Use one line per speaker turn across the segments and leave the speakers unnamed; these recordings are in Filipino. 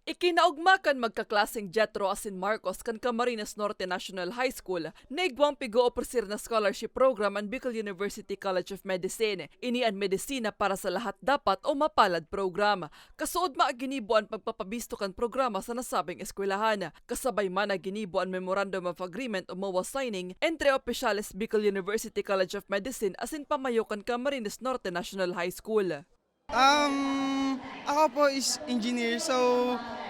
Ikinaugmakan magkaklaseng Jetro asin Marcos kan Camarines Norte National High School na igwang pigo-opresir na scholarship program ang Bicol University College of Medicine. Ini ang medisina para sa lahat dapat o mapalad program. Kasuod maaginibo ang pagpapabisto kan programa sa nasabing eskwelahan. Kasabay man aginibo ang Memorandum of Agreement o MOA signing entre opisyales Bicol University College of Medicine asin pamayo kan Camarines Norte National High School.
Ako po is engineer, so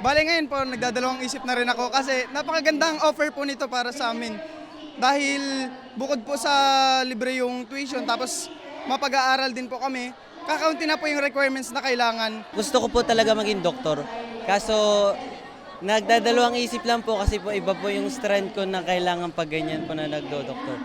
bale ngayon po nagdadalawang isip na rin ako kasi napakagandang offer po nito para sa amin. Dahil bukod po sa libre yung tuition tapos mapag-aaral din po kami, kakaunti na po yung requirements na kailangan.
Gusto ko po talaga maging doktor, kaso nagdadalawang isip lang po kasi po iba po yung strand ko na kailangan pag ganyan po na nagdo-doktor.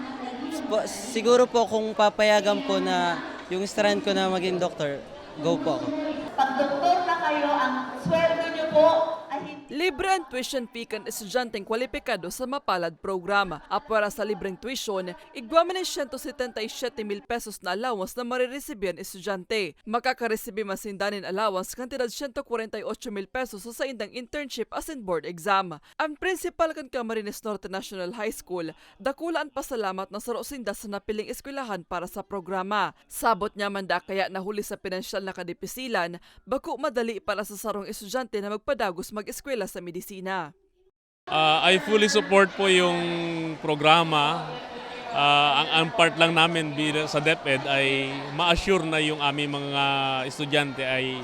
Siguro po kung papayagan po na yung strand ko na maging doktor, go po ako.
Pag doktor na kayo, ang sweldo nyo po ay hindi.
Libre ang tuition fee kan estudyanteng kwalipikado sa mapalad programa. Para sa libreng tuition, igwa man 177,000 pesos na allowance na marirecibir ang estudyante. Makakarecibir masindanin allowance kantidad 148,000 pesos sa indang internship as in board exam. Ang principal kan Camarines Norte National High School, dakula ang pasalamat na sarosinda sa napiling eskwelahan para sa programa. Sabot niya manda kaya nahuli sa pinansyal na kadipisilan, bako madali para sa sarong estudyante na magpadagos mag-eskwela sa medisina.
I fully support po yung programa. Ang part lang namin sa DepEd ay ma-assure na yung aming mga estudyante ay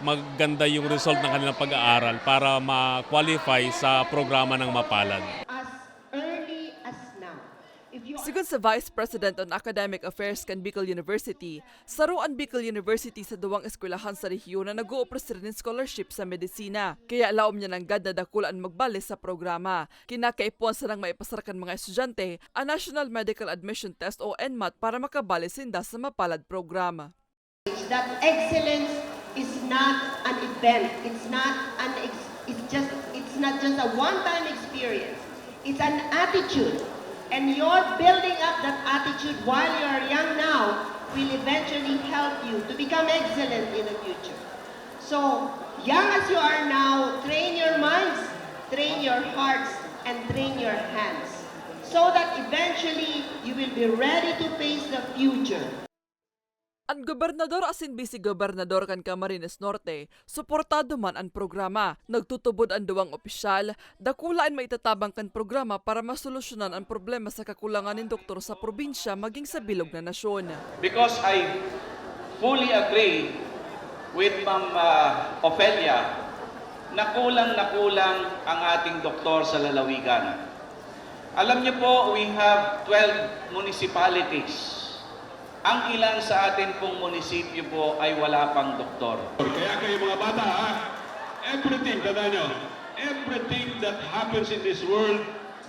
maganda yung result ng kanilang pag-aaral para ma-qualify sa programa ng mapalad.
As early as now. If you
Sigon sa Vice President on Academic Affairs kan Bicol University, saruan Bicol University sa duwang eskwelahan sa rehiyon na nag-uopresir ng scholarship sa medisina. Kaya laom niya ng gad na dakulaan magbalik sa programa. Kinakaipuan sa nang maipasarkan mga estudyante ang National Medical Admission Test o NMAT para makabali sinda sa mapalad programa.
that excellence is not an event. It's not just a one-time experience. It's an attitude. And you're building up that attitude while you're young now will eventually help you to become excellent in the future. So, young as you are now, train your minds, train your hearts, and train your hands so that eventually you will be ready to face the future.
Ang gobernador asin vice-gobernador kan Camarines Norte, suportado man ang programa. Nagtutubod ang duwang opisyal, dakulaan maitatabang kan programa para masolusyonan ang problema sa kakulangan ng doktor sa probinsya maging sa bilog na nasyon.
Because I fully agree with Ma'am Ofelia na kulang ang ating doktor sa lalawigan. Alam niyo po, we have 12 municipalities. Ang ilan sa atin pong munisipyo po ay wala pang doktor.
Kaya kayo mga bata, everything, tandaan nyo, everything that happens in this world,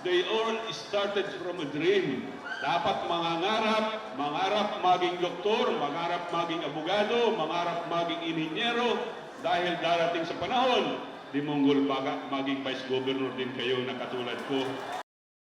they all started from a dream. Dapat mangarap maging doktor, mangarap maging abogado, mangarap maging ininyero, dahil darating sa panahon, di monggol baka maging vice governor din kayo na katulad ko.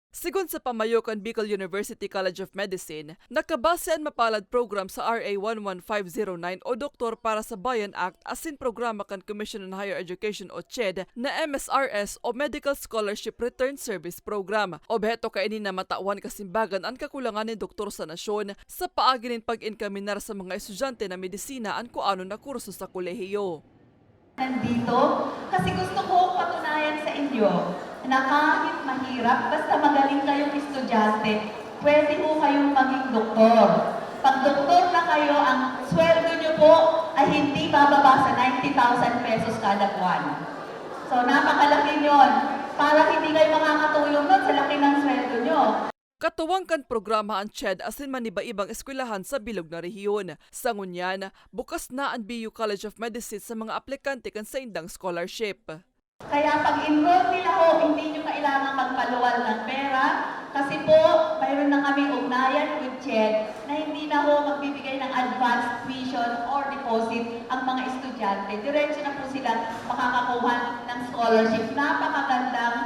Sigon sa pamayokan Bicol University College of Medicine, nakabase ang mapalad program sa RA 11509 o Doktor para sa Bayan Act asin programa kan Commission on Higher Education o CHED na MSRS o Medical Scholarship Return Service Program. Objeto kainin na matawan kasimbagan ang kakulangan ni doktor sa nasyon sa paaginin pag-inkaminar sa mga estudyante na medisina ang kuano na kurso sa kolehiyo.
Nandito kasi gusto ko patunayan sa inyo na kahit mahirap, basta magaling kayong estudyante, pwede po kayong maging doktor. Pag doktor na kayo, ang sweldo nyo po ay hindi bababa sa 90,000 pesos kada buwan. So napakalaki nyon. Para hindi kayo makakatulong nun sa laki ng sweldo nyo.
Katuwang kan programa ang CHED asin maniba-ibang eskwelahan sa bilog na rehiyon. Sa ngunyan, bukas na ang BU College of Medicine sa mga aplikante kan sa indang scholarship.
Kaya pag-enroll nila ho, hindi nyo kailangan magpaluwal ng pera kasi po, mayroon na kami ugnayan with CHED na hindi na ho magbibigay ng advanced tuition or deposit ang mga estudyante. Diretso na po sila makakakuha ng scholarship. Napakagandang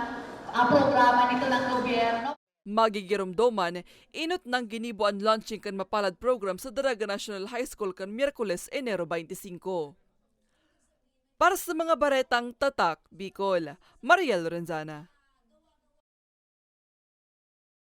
programa nito ng gobyerno.
Magigiromdoman, inot ng ginibo ang launching kan mapalad program sa Daraga National High School kan Miyerkules, Enero 25. Para sa mga baretang Tatak, Bicol, Mariel Lorenzana.